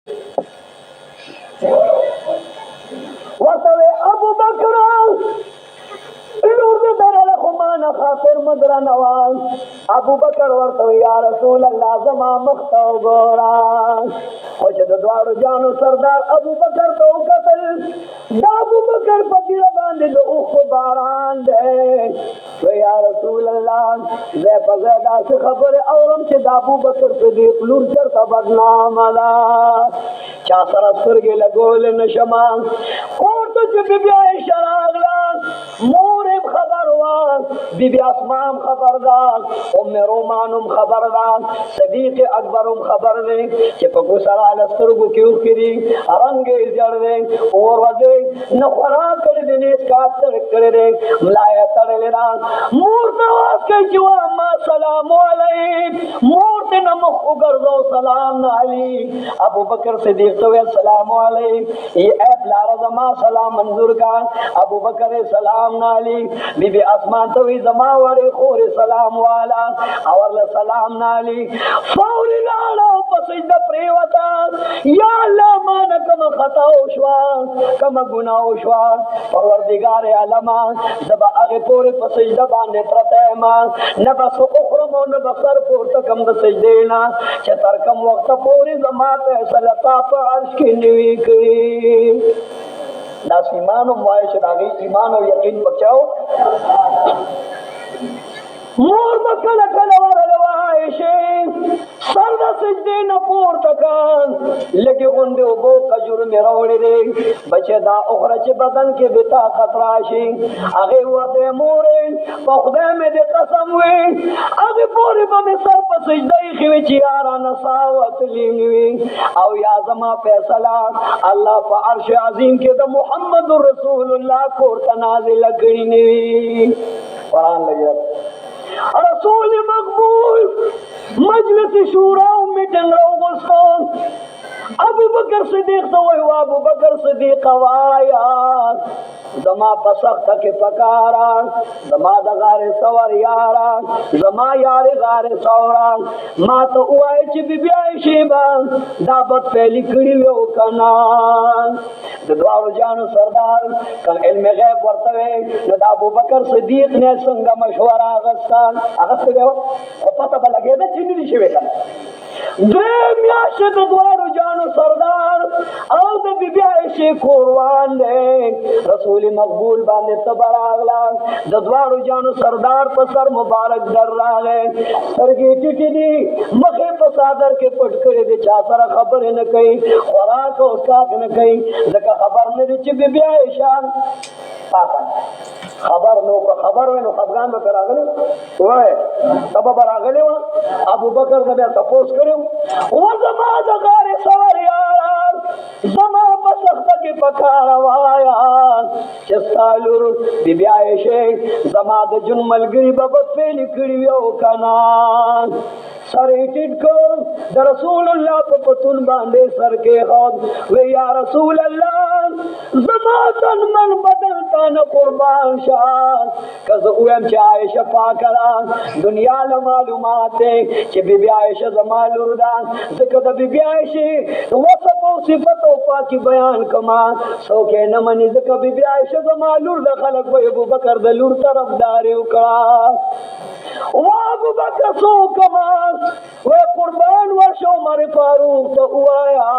ورته ابو بکر لور دې درله خو ما نه خاطر مدرنوان. ابو بکر ورته یا رسول الله زما مخ ته وګوره. خو چې د دواړو جانو سردار ابو بکر ته وکتل، دا ابو بکر په ګیره باندې د اوښکو باران دی. یا رسول الله زه په ځای داسې خبرې اورم چې د ابو بکر صدیق لور چېرته بدنامه ده، چا سره سترګې لګولی نه شمه. کور ته چې بي بي عایشه راغله، مور هم خبر وه، بي بي اسما هم خبر ده، ام رومان هم خبر ده، صدیق اکبر هم خبر دی چې په ګوسره له سترګو کې اوښکې دي، رنګ یې زیړ دی، اور وځي نه خوراک کړی دی، نه اسکات کړی دی، ملا یې تړلې ده. مور ته واز کوي چې واما سلام علیک. مور ته نه مخ وګرځو، سلام نه علي. ابو بکر صدیق ته ویل سلام علیک. ای پلاره زما سلام منظور کا. ابو بکر سلام نه علي. بی بی اسما ته وی زما وړې خورې سلام والا، اورله سلام نه علي. فوري لاړه په سجده پرېوته، یا الله ما نه کومه خطا وشوه، کومه ګناه وشوه، پروردګار عالمه زه به هغې پورې په سجده باندې پرته یم، نه به څه وخورم او نه به سر پورته کم د سجدې نه، چې تر کوم وخته پورې زما فیصله تا په عرش کې نه وي کړې. داسې ایمان هم وایي چې د هغې ایمان او یقین بچاو. مور به کله کله ورله عایشې سر د سجدې نه پورته کړ، لږې غوندې اوبو کجور مې راوړې دی، بچې دا اخره چې بدن کې بې طاقت راشي. هغې ورته مورې په خدای مې دې قسم وي، هغې پورې به مې سر په سجده ایښې وي چې یا رانه ساه وتلې مې وي، او یا زما فیصله الله په عرش عظیم کې د محمد رسول الله کور ته نازله کړې نه وي. قرآن لګیا رسول مقبول مجلس شورا میټنګ راوغوښتو. ابو بکر صدیق ته وایي ابو بکر صدیق وایا زما په سخته کې پکاره، زما د غارې سور یاره، زما یارې غارې سوره، ما ته ووایه چې بي بي عایشې به دا بد پیلي کړي وي او که نه. د دواړو جانو سردار که علم غیب ورته وی نو د ابوبکر صدیق نه څنګه مشوره اخیسته، اخیستې به یې وه، خو پته به لګېده چې نه دي شوې که نه. درې میاشتې د دواړو جانو سردار او د بي بي عایشې کوروان دی. رسول مقبول باندې تبه راغله، د دواړو جانو سردار په سر مبارک در راغی، سترګې ټیټې دي، مخ یې په څادر کې پټ کړی دی، چا سره خبرې نه کوي، خوراک او څښاک نه کوي، ځکه خبر نه دی چې بي بي عایشه پاکه خبر نو که خبر وای نو خفګان به پرې راغلی وای، تبه به راغلی وه. ابوبکر نه بیا تپوس کړی و زما د غارې سور یاران زما په سخته کې پکاره وایه چې ستا لور بي بي عایشې زما د جون ملګري به بدفعلي کړي وي او که نه. سر یې ټیټ کړ، د رسول الله په پتون باندې سر کېښود، وی یا رسول الله زما تن من بدن تا نه قربان شه، که زه ووایم چې عایشه پاکه ده، دنیا له معلومات دی چې بي بي عایشه زما لور ده، ځکه د بي بي عایشې وصف او صفت او پاکي بیان کړمه، څوک یې نه مني، ځکه بي بي عایشه زما لور ده، خلک به ابوبکر د لور طرفداري وکړه. ابوبکر څه وکړمه، وی قربان ورشه عمر فاروق ته ووایه،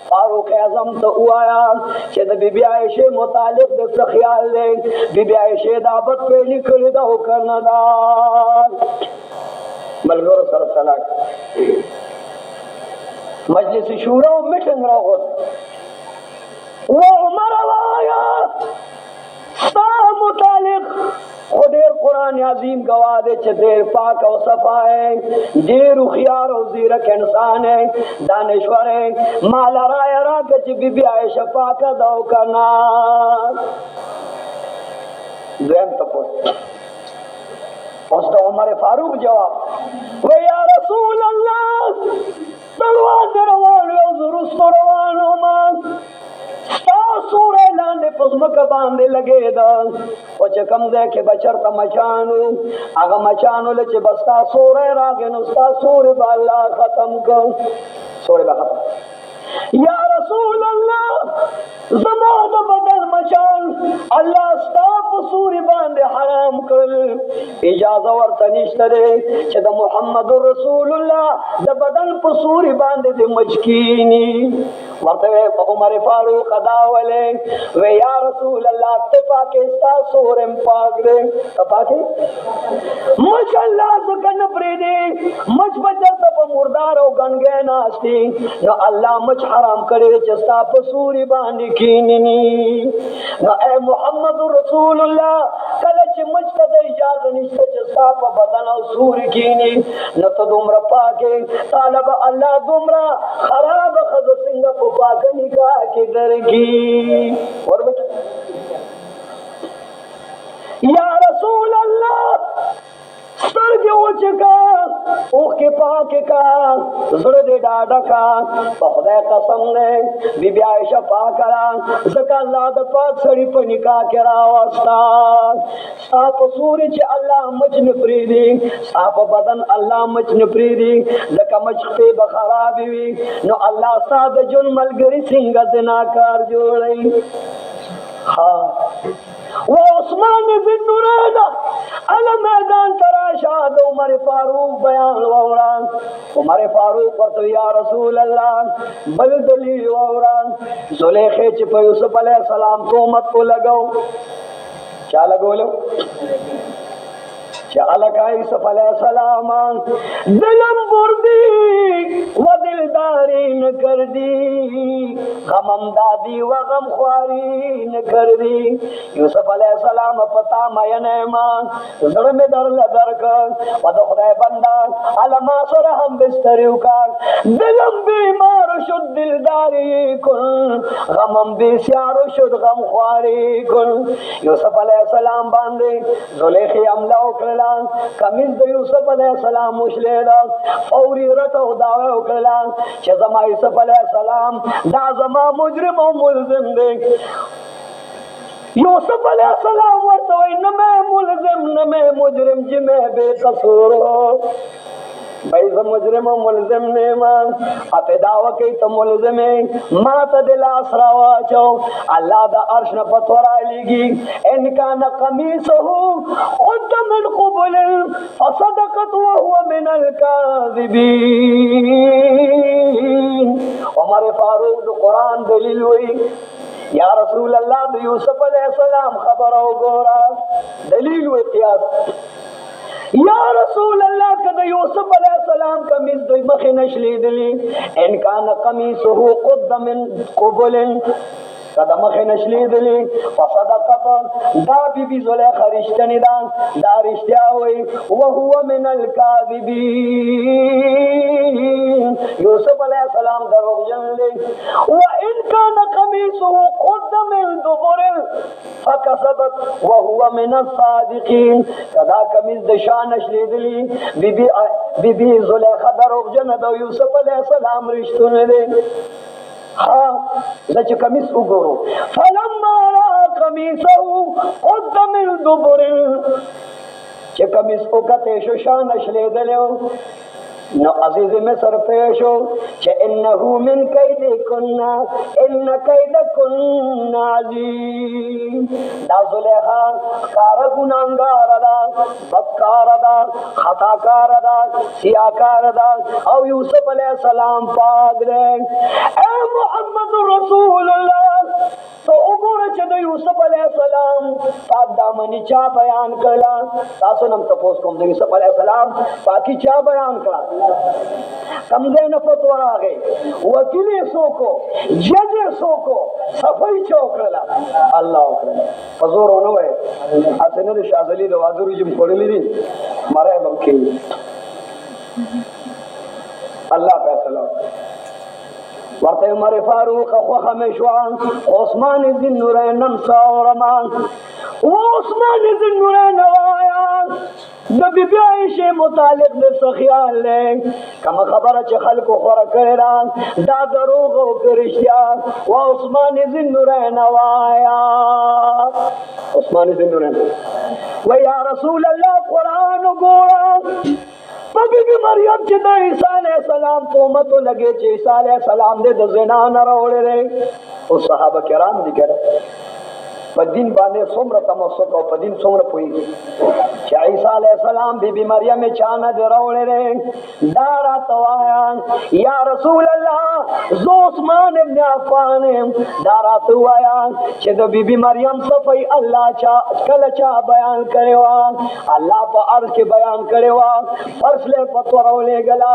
فاروق اعظم ته ووایه چې د بي بي عایشې متعلق د څه خیال دی، بي بي عایشې دا بدفعلي کړې ده او که نه ده. ملګرو سره سلا مجلس شورا او میټنګ راوغوښت، و عمره وایه ستا متعلق خو ډېر قرآن عظیم گواه دی چې ډېر پاک او صفا ہے، ډېر هوښیار او زیرک انسان ہے، دانشور ہے، ماله رایه راکړه چې بي بي عایشه پاکه ده او که نه. دویم تپوس اوس د عمر فاروق جواب، وی یا رسول الله تلوار دې روان وي او زه وروستو روان وم، ستا سوری لاندې په ځمکه باندې لګېده، خو چې کوم ځای کې به چېرته مچان و، هغه مچانو له چې به ستا سوری راغی نو ستا سوری به الله ختم کړ، سوری به ختم. زمان بدل مچان الله ستاپ سوري باندې حرام کړل اجازه ورته نشته چې د محمد رسول الله د بدن په سوري باندې د مچکینی ورته عمر فاروق ادا ولې و یا رسول الله ته پاکستان سورم پاک دې پاکه مچ الله څنګه پرې دې مچ بچته په مردار او غنګې ناشتي نو الله مچ حرام کړی چې ستا په سوري باندې کینی نو اے محمد رسول الله کله چې مچ ته اجازه نشته چې ستا په بدن او سوري کینی نو ته دومره پاکه طالب الله دومره خراب خزه څنګه په پاک نکاح کې درګي وربچ یا رسول الله سترګې وچکا اوخ کې پاکه کا زړه دې ډاډه کا په خدای قسم نه بی بی عائشہ پاک را زکه الله د پاک سړي په نکاح کې راوستا صاحب سوري چې الله مچ نه پریدي صاحب بدن الله مچ نه پریدي زکه مچ په خراب وي نو الله ساده جن ملګری څنګه زناکار جوړي ها و عثمان بن نورین على میدان تراشا د عمر فاروق بیان ووران عمر فاروق ورته یا رسول الله بل دلیل ووران زلیخه چې په یوسف علیه السلام تهمت کو لګاو چا لګولو چې الکا یوسف علیه السلام دلم بردی و دلداری نکردی غمم دادی و غم خواری نکردی یوسف علیہ السلام پتا مینه ما زړه می در لدرک و د خدای بندا علما سره هم بستریو کار دلم بیمار شد دلداری کن غمم بسیار شد غم خواری کن یوسف علیہ السلام باندې زلیخی عمله وکړه کمیز د یوسف علیہ السلام مشلیدا فوری رته داوا وکړه چې زما یوسف علیہ السلام دا زما مجرم او ملزم دی یوسف علیہ السلام ورته وای نه مې ملزم نه مې مجرم چې مې بے قصور بھائی زه مجرم او ملزم نه ما اته داوا کوي ته ملزم ما ته د لاس راواچو الله د عرش نه پتورا لګي ان کان قمیصه قد من قبل فصدقت وهو من الكاذبين عمر فاروق د قران دلیل وی یا رسول الله د یوسف علیہ السلام خبر او ګورا دلیل وی قیاس یا رسول الله کده یوسف علیہ السلام کمیز دوی مخ نشلی دلی ان کان قمیصه قد من قبل کده مخ نشلی دلی فصدقت دا بی بی زلیخا رشتنی دا رشتیا ہوئی وهو من الكاذبین یوسف علیہ السلام دروغ جن لی وان کان قمیصه قد من دبر فکسبت وهو من الصادقین کدا کمیز دشان نشلی دلی بی بی زلیخا دروغ جن دا یوسف علیہ السلام رشتن لی ها زچ کمیس وګورو فلما را قمیصه قد من دبر چې کمیس وکته شو شان نشلی دلیو نو عزیز مصر پیشو چې انه من کیدکن ان کیدکن عظیم دا زلیخا کار گناہگار دا بدکار دا خطاکار دا سیاکار دا او یوسف علیہ السلام پاک دے اے محمد رسول اللہ تو وګوره چې د یوسف علیہ السلام پاک دامنی چا بیان کړه تاسو نن تاسو کوم د یوسف علیہ السلام پاکی چا بیان کړه کمزې نه فتوا راغی وکیل سو کو جج سو کو صفای چوکړه الله وکړه حضور ونه وای اته نه شاذلی د وادرو جم کړلې دي ماره بمکې الله فیصله ورته عمر فاروق خو خمشوان عثمان ذن نورین نمسا ورمان و عثمان ذن نورین وایا د بی بی عائشہ متعلق د خیال لے کما خبره چې خلکو خورا کړه دا دروغ او کرشتیا و عثمان ذن نورین وایا عثمان ذن نورین و یا رسول الله قران ګورا بی بی مریم چې د عیسی علیہ السلام تهمت لګي چې عیسی علیہ السلام دې د زنا نه راوړی او صحابه کرام دي کړه په دین باندې څومره تمسک او په دین څومره پوهیږي چې عیسی علیہ السلام بی بی مریم چا نه دی راوړی دا راته وایه یا رسول الله زه عثمان ابن عفان دا راته وایه چې د بی بی مریم صفحه الله کله چا بیان کړی وه الله په عرض کې بیان کړی وه فرسله فتوا راولېږله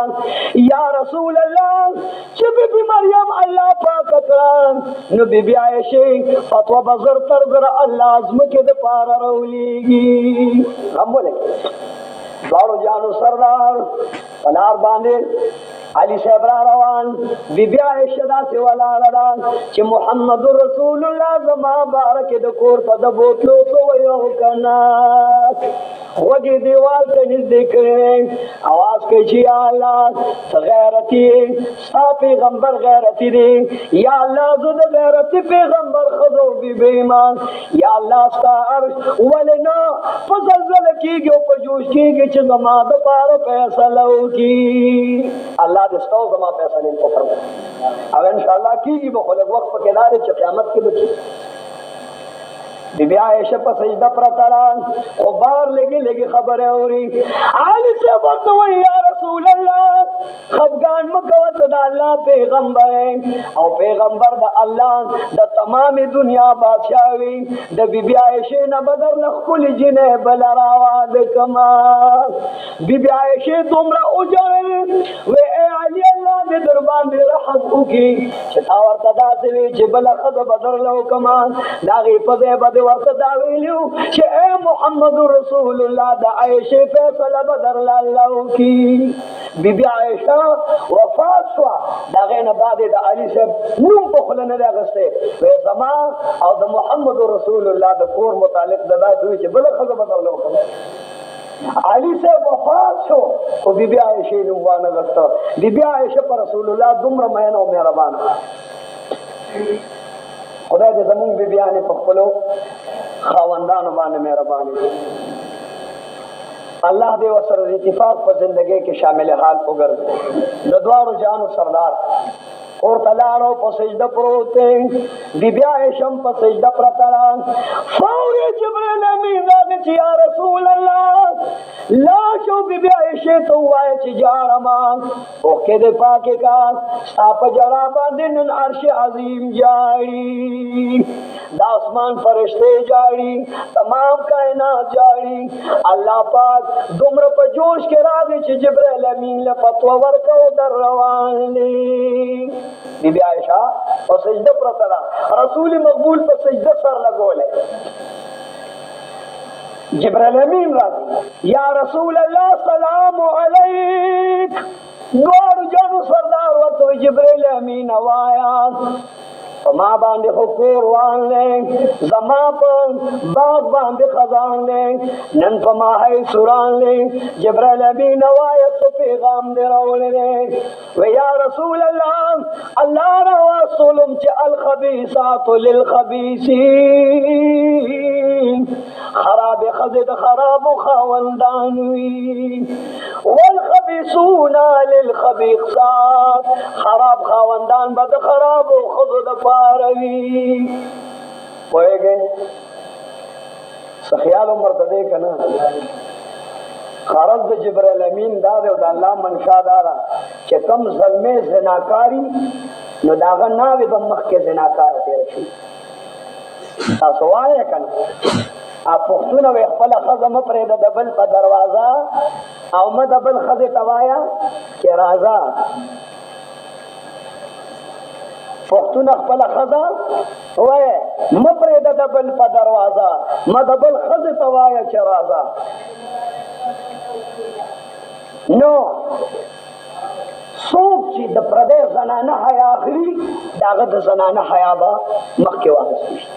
یا رسول الله چې بی بی مریم الله پاک کړه نو بی بی عایشه فتوا به زر تر زر الله ځمکې د پاره راولېږي هم بولے دوارو جانو سردار پلار باندې علی صاحب را روان بی بی عائشہ دا سی ولاړه ده چې محمد رسول الله زما بارک د کور په د بوتلو سو یو کنا وګي دیوال ته نږدې کړي आवाज کوي چې یا الله غیرتی ستا پیغمبر غیرتی دی یا الله زه د غیرتی پیغمبر خدو بی بی ایمان یا الله ستا عرش ولنا په زلزله کېږي او په جوش کېږي چې زما د پاره فیصله وکړي الله دې ستاسو زما فیصله وکړي او ان شاء الله کېږي به خو لږ وخت پکې لارې چې قیامت کې به بی بی عائشہ په سجده پرته ده خو بار لګي لګي خبره اوري علي صاحب ورته وایي یا رسول الله خفګان مه کوه ته د الله پیغمبر او پیغمبر د الله د تمام دنیا بادشاه وي د بی بی عائشې نه به درله ښکلې جینۍ بله راواده کړمه بی بی عائشې دومره وژړل وی ای علي الله دې در باندې رحم وکړي چې تا ورته داسې وي چې بله ښځه به درله وکړمه د هغې په ځای به ورته دا ویلو چې اے محمد رسول الله د عائشې فیصله به درله الله وکړي بی بی عائشہ وفات شوه د هغې نه بعد د علي صاحب نوم په خوله نه دی اخیستی وی زما او د محمد رسول الله د کور متعلق د داسې وي چې بله ښځه به درله وکړم علي صاحب وفات شو خو بی بی عائشې نوم وانه غسته بی بی عائشہ په رسول الله دومره مینه او مهربانه خدای دې زمونږ بیبیانې په خپلو خاوندانو باندې مهرباني الله دې ورسره د اتفاق په زندګۍ کې شامل حال وګرځي د دواړو جانو سردار ورته لاړو په سجده پروت دی بی بی عائشہ هم په سجده پرته ده فورې جبریل امین راغی چې یا رسول الله لاشو بی بی عائشې ته ووایه چې جاړمه اوښکې دې پاکې کا ستا په ژړا باندې نن عرش عظیم جاړي د اسمان فرشتې جاړي تمام کائنات جاړي الله پاک دومره په جوش کې راغی چې جبریل امین له فتوا ورکړو در روان دی بی بی عائشہ په سجده پرته ده رسول مقبول په سجده سر لګولی جبرائیل امین راځي یا رسول الله سلام علیک دواړو جانو سردار ورته جبرائیل امین وایا ما باندې خو کور وان دی زما په باغ باندې خزان دی نن په ما هی سوران دی جبرائیل امین وایه څه پیغام دی راوړی دی و یا رسول الله الله راوستلم چې الخبیثات للخبیثین خراب ښځې د خرابو خاوندان وي والخبیثون للخبیثات خراب خاوندان به د خرابو ښځو د پاروي پوهېږئ څه خیال عمر ته دی که نه غرض د جبرائیل امین دا دی او د الله منشا دا ده چې کوم زلمې زناکاري نو د هغه ناوې به مخکې زناکاره تېره شي تاسو وایئ که نه پښتونه وایي خپله ښځه مه پرېږده د بل په دروازه او مه د بل ښځې ته وایه چې راځه پښتونه خپله ښځه وایي مه پرېږده د بل په دروازه مه د بل ښځې ته وایه چې راځه نو څوک چې د پردی زنانه حیا اخلي د هغه د زنانه حیا به مخکې واخیستل شي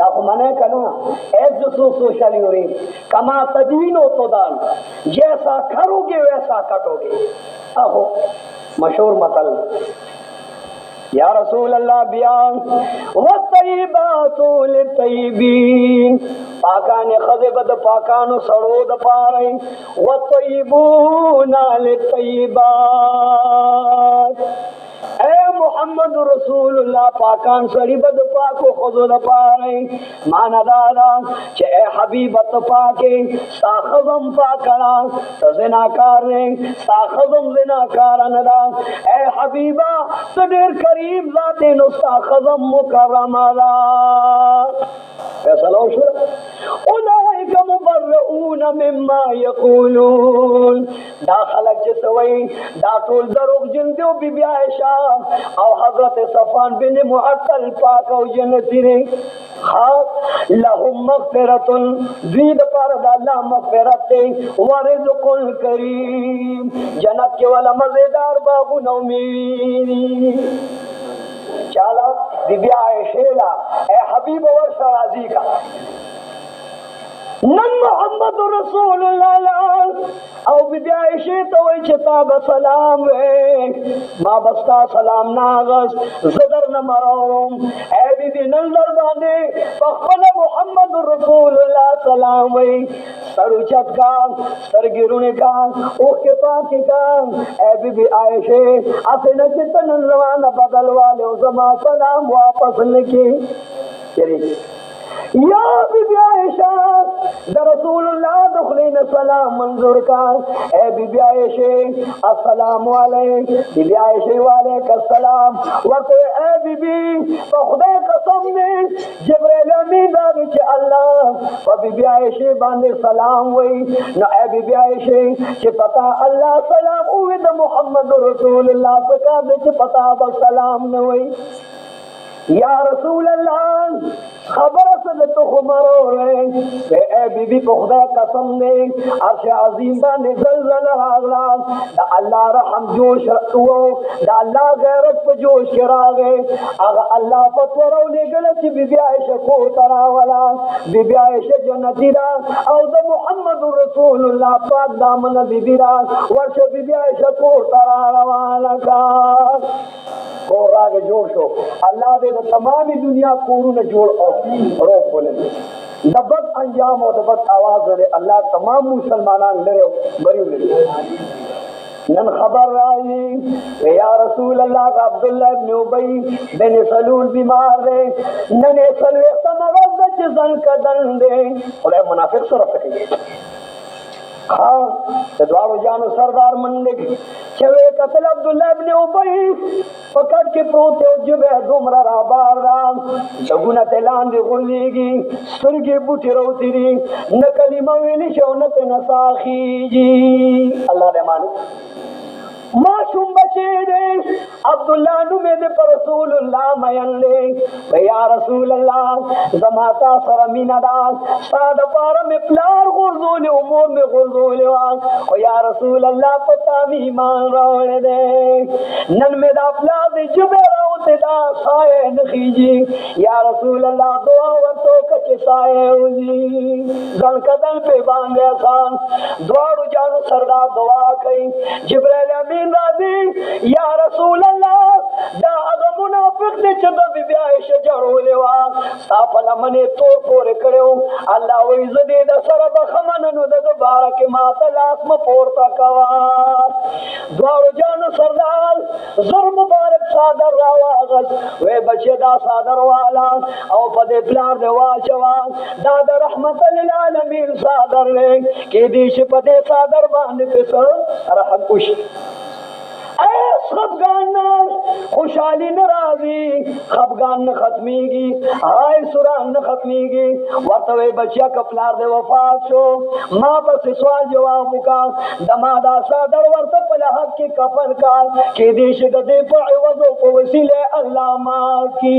دا خو منع که نه ایزسو سوشل یوریم کما تدین و تدان جیسا کرو گے ویسا کٹو گے آہو مشہور مطل یا رسول اللہ بیان والطیبات للطیبین پاکان خزه بد پاکانو سړو د پاره وطيبون للطيبات. اے محمد رسول الله پاکان سړي بد پاکو خزو د پاره معنا دادا چې اے حبیب ته پاکه ساخزم پاکړه زناکار نه ساخزم زناکار نه دا اے حبیبا ته ډېر کریم ذات نو ساخزم مکرمه دا فیصله شو. اولئک مبرؤون مما یقولون دا خلق چې سوي دا ټول دروغ جن دیو بی بی عائشہ او حضرت صفوان بن معطل پاک او جنتی نے لهم مغفرۃ دوی د پاره د الله مغفرت دی ورزق کریم جنت کې ولا مزیدار باغونه میوي چالا بی بی عائشہ لا اے حبیب ورش راضی کا نن محمد رسول الله او بی بی عائشہ ته وای چې تا سلام وې ما بستا سلام ناغس زدر نه مروم اے بی بی نن در باندې خپل محمد رسول الله سلام وې سرچت کا سرګرونه کا او کې پاکي کا اے بی بی عائشہ اسنه چې تن روانه بدل والے زما سلام واپس لکی چری یا بی بی عائشہ در رسول اللہ دخلین سلام منظور کا اے بی بی عائشہ السلام علیک بی بی عائشہ وعلیک السلام ورطے اے بی بی خدا قسم نے جبریل امین داری چے اللہ و بی بی عائشہ باندے سلام وی نو اے بی بی عائشہ چے پتا اللہ سلام اوی دا محمد رسول اللہ سکا دے چے پتا با سلام نوی یا رسول اللہ خبر سے تو خمرو رہے اے بی بی کو خدا قسم نے عرش عظیم باندې زلزل راغلا دا اللہ رحم جوش رتو دا اللہ غیرت په جوش کرا گئے اگر اللہ فتورو لے گلے چی بی بی عائشہ کو تراولا بی بی عائشہ جنتی را او دا محمد رسول اللہ پاک دامن بی بی را ورش بی بی عائشہ کو تراولا کا کو راگ جوش ہو اللہ دے تمامی دنیا کورون جوڑ اور روک بولے دبت انجام اور دبت آواز دے اللہ تمام مسلمانان لرے بریو لرے نن خبر رائی یا رسول اللہ کا عبداللہ ابن عبی بن سلول بیمار دے نن سلویخت مرض دے چزن کا دن دے اور اے منافق سر سکے ہاں دوارو جانو سردار منڈے چوے قتل عبداللہ ابن عبی پکڑ کے پروتے ہو جبہ دمرا را بار رام لگونا تیلان دی غلی گی سرگی بوٹی رو تیری نکلی مویلی شونت نساخی جی اللہ نے مانو معصوم بچے دے عبداللہ نمے دے پر رسول اللہ مین لے یا رسول اللہ زماتا سرمین دان ساد پارا میں پلار غرزول امور میں غرزول وان یا رسول اللہ پتا بھی ایمان روڑ دے نن میں دا پلا دے جبے روتے دا سائے نخیجی یا رسول اللہ دعا ورطو کچھ سائے ہوزی زن قدل پہ باندے آسان دوارو جانو سردار دعا کئی جبریل امین راضی یا رسول اللہ دا اگا منافق دے چندہ بی بی عائشہ جارو لیوا سافلا منے توڑ پورے کرے ہوں اللہ ویزدی دا سرب خمننو دا دوبارہ کے ماتا لاسم پورتا کوار دوارو جانو سردار زر مبارک صادر راواغت وے بچے دا صادر والا او پدے پلار دے واچوان دا دا رحمت للعالمین صادر لے کہ دیش پدے صادر باندے پسر رحم کش ایس خفگان خوشحالی نرازی خفگان ختمی گی آئی سران ختمی گی ورطوے بچیا کپلار دے وفات شو ماں پس سوال جواب کا دمادا صادر ورطا پلا حق کی کفن کا کہ دیش دے پا عوضو کو وسیلے اللہ ماں کی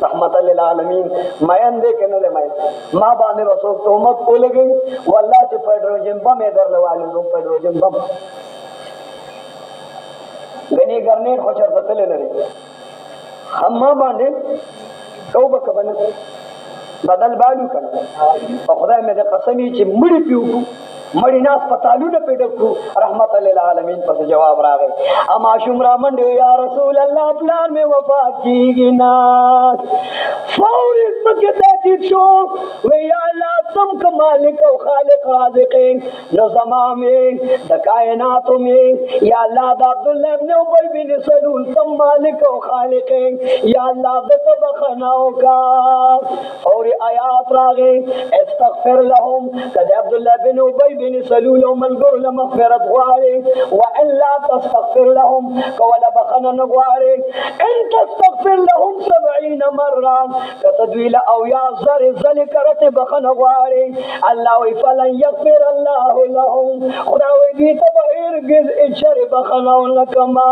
رحمت للعالمین مین دے کے نلے مین ماں بانے رسول تومت کو لگئی واللہ چے پیڈروجن بم ادھر لوالی لوگ پیڈروجن بم گنی کرنے خوشر بطلے لرے ہم ماں باندے توبہ بنا بدل باڑو کرنا اور خدا میں دے قسمی چی مڑی پیو کو مڑی ناس پتالو نہ پیڈو کو رحمت رحمت للعالمین پس جواب راغی. اما شمرا منډه یا رسول الله پلان می وفات کیږي نا. فوري مکه ته ټیټ شو وی یا الله تم که مالک او خالق رازق نو زمام د کائنات می یا الله د عبد الله ابن ابي بن سلول تم مالک او خالق یا الله د بخناو کا. فوري آیات راغی استغفر لهم کد عبد الله بن ابي بن سلول من ګور لمغفرت غواړي وان لا تستغفر لهم کولا بخنه نغواړي ان تستغفر لهم 70 مره کتدویل او یا زر زل کرته بخنه غواړي الله وی فلن يغفر الله لهم خدا وی دې تبهر گز اچر بخنه لکما.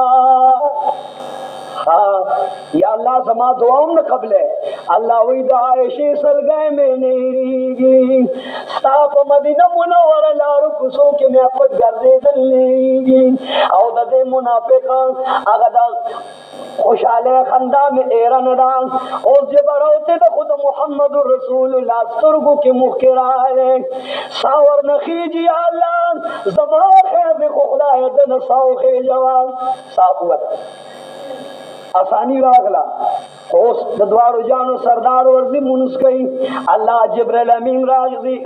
یا اللہ زما دعاؤں نہ قبل ہے اللہ وی دا عائشہ سرگائے میں نیریگی ستاپ مدینہ منور لارو کسو کے میں اپت گردے دلیگی او دا دے منافقان اگا دا خوشحالے خندہ میں ایران دان اور جبروتے دا خود محمد رسول اللہ سترگو کے مخکرائے ساور نخیجی اللہ زما خیر دے خخلائے دن ساو خیجوان صاحبوت آسانی راغلا اوس د دوارو جانو سردار ورزی منس گئی اللہ جبرائیل امین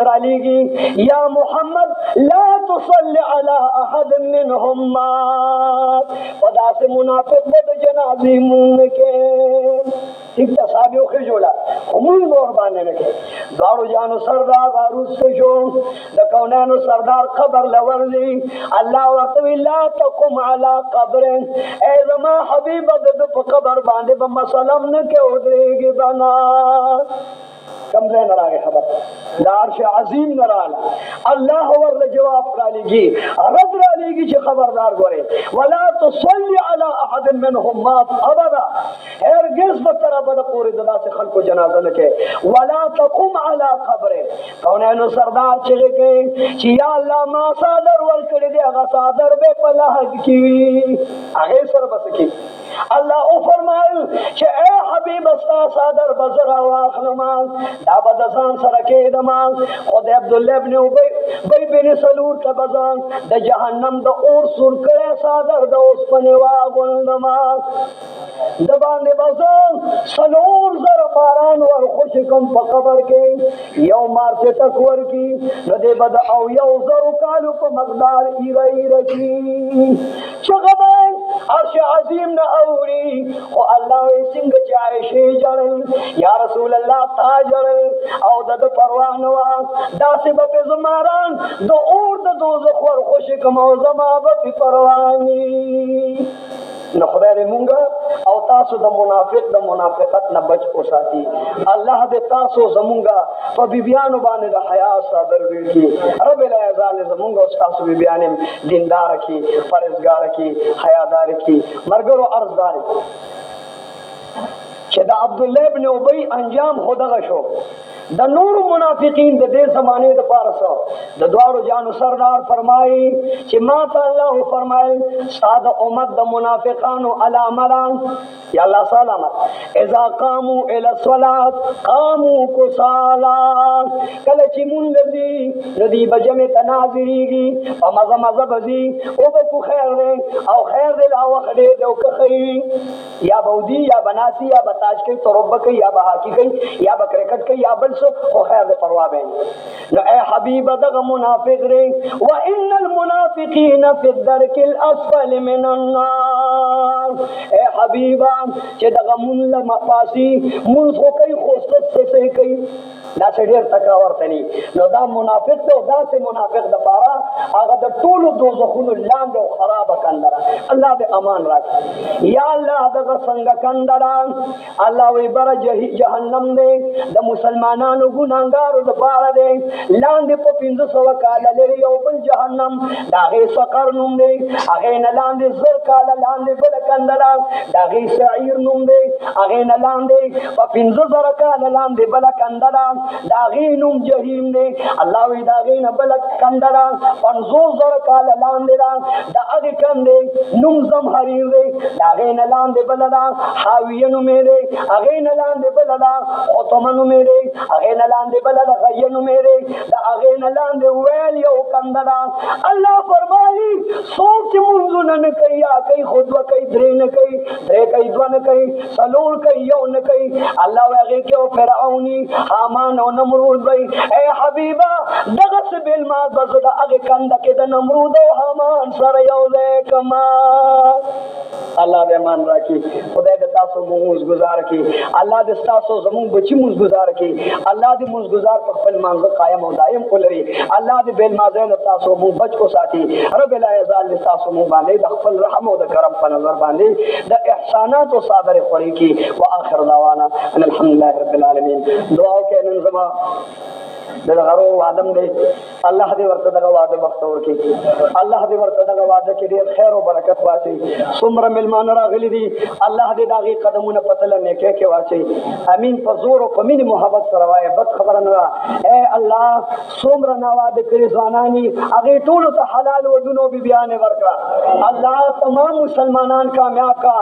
رالیگی یا محمد لا تصل علی احد منهم مات خدا سے منافق بد جنازی من کے ٹھیک تصابیو خجولا خمون دور بانے لکے دوارو جانو سردار غاروس کشو د کونینو سردار قبر لورزی اللہ وقتوی لا تقم علی قبر اے زما حبیب د قبر باندے بمسلم نکے ادرے بنا کمزے نراغے خبر لارش عظیم نرالا اللہ ورل جواب رالیگی رد رالیگی چھ خبردار گورے ولا تصلی علی احد منهم مات ابدا ہرگز بطر ابدا پوری دلا سے خلق و جنازہ لکے ولا تقم علی قبر کونینو سردار چلے گئے چی یا اللہ ما صادر ورکڑی دے اغا صادر بے پلاح کی آگے سر بسکی اللہ او فرمائل کہ اے حبیب استا صادر بزرہ واخلمان دا بدزان سرکے دمان خود عبداللہ ابن ابی بن سلور تبزان دا جہنم دا اور سرکے صادر دا اس پنے واغن دمان دبان بزان سلور زر ماران ور خوشکم پا قبر کے یو مار سے تکور کی ندے بدا او یو زر کالو پا مقدار ایرائی رکی چگبائن عرش عظیم نہ اوری او اللہ سنگ چائشی جڑن یا رسول اللہ تاجر او دد پروانوا دا سبب زماران دو اور دو زخور خوشکم او زما بپی پروانی نہ خدا دے مونگا او تاسو دا منافقت نہ بچ کو ساتھی اللہ دے تاسو زمونگا پا بیبیانو بانے دا حیاء صادر کی رب العزال زمونگا اس تاسو بیبیانے دیندار کی پرزگار کی حیادار کی مرگر و عرض داری کہ دا عبداللہ ابن ابی انجام خدا شو دا نور منافقین دا دے زمانے دا پارسا دا دوارو جانو سردار فرمائی چی ماتا اللہ فرمائی ساد امت دا منافقانو علا مران یا اللہ سلامت اذا قامو الى الصلاة قامو کسالا کلچی من لذی بجم تناظری گی ومزا بزی او بکو خیر دے او خیر دے لاوخ دے دے کخی یا بودی یا بناسی یا بتاج کئی ترب کئی یا بہاکی کئی یا بکرکٹ کئی یا بل او خیر دے پروا بین نو اے حبیب دغ منافق رے وَإِنَّ الْمُنَافِقِينَ فِي الدَّرْكِ الْأَسْفَلِ مِنَ النَّارِ اے حبیبا چے دغ من لمقاسی من خو کئی خوستت سے کئی لا سے دیر تکاورتنی نو دا منافق دو دا سے منافق دا پارا آگا دا طولو دوزخون لاند و خراب کندرا اللہ دے امان راک یا اللہ دغ سنگ کندرا اللہ وی بر جہنم دے دا مسلمانانو گناہگارو دا پارا دے لاند پا 500 کالا لے یو بل جہنم دا غی سقر نم دے اغین لاند زر کالا لاند بل کندرا دا غي سعیر نوم دی هغه نه لاندې په 15,000 کال لاندې بل کنده دا غي نوم جهنم دی الله وی دا غي نه بل کنده 50,000 کال لاندې دا هغه کنده نوم زمهریر دی دا غي نه لاندې بل دا حاویه نوم دی هغه نه لاندې بل دا اوتمن نوم دی هغه نه لاندې بل دا غي نوم دی دا هغه نه لاندې ویل یو کنده الله فرمایي سوچ منځونه نه کوي یا کوي خود وکي درې نه کوي درې کوي دوه نه کوي څلور کوي یو نه کوي الله هغه کې او فرعونی حامان او نمرود وي اے حبیبا دغه سبیل ما بزدا هغه کنده کې د نمرود او حامان سره یو ځای کما الله دې مان راکړي خدای دې تاسو موږ گزار کړي الله دې تاسو زموږ بچي موږ گزار کړي الله دې موږ گزار په خپل مانزه قائم او دائم ولري الله دې بیل مازه تاسو موږ بچ کو ساتي رب العزت دې تاسو موږ باندې د خپل رحم او د کرم په نظر باندې د احسانات او صابر خوري کی واخر دعوانا ان الحمد لله رب العالمین دعا کې نن زما د غرو ادم دی الله دې ورته دغه وعده مختور کړي الله دې ورته دغه وعده کې ډېر خیر او برکت واچي څومره ملمان راغلي دي الله دې داغي قدمونه پتل نه کې واچي امين په زور او په مين محبت سره وای بد خبره نه اے الله څومره نواده کړی ځوانانی هغه ټول ته حلال ودونو بي بیان ورکړه الله تمام مسلمانان کامیاب کا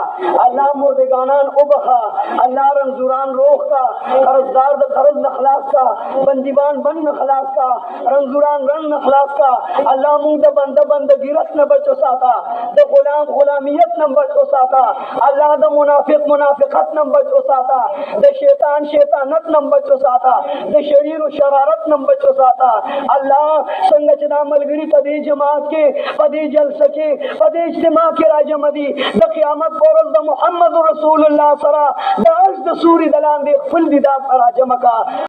الله مردگانان وبخا الله رنزوران روح کا قرضدار د قرض نخلاص کا بندیوان بند نخلاص کا رنزوران رن نخلاص کا الله مونږ د بنده بندګیرت نه بچو ساته د غلام غلامیت نه بچو ساته الله د منافق منافقت نه بچو ساته د شیطان شیطانت نه بچو ساته د شریر او شرارت نه بچو ساته الله څنګه چې د عملګری په دې جماعت کې په دې جلسه کې په دې اجتماع کې راجم دي د قیامت پر ورځ د محمد رسول الله سره د عرش د سوري دلاندې خپل دیدار سره جمع کا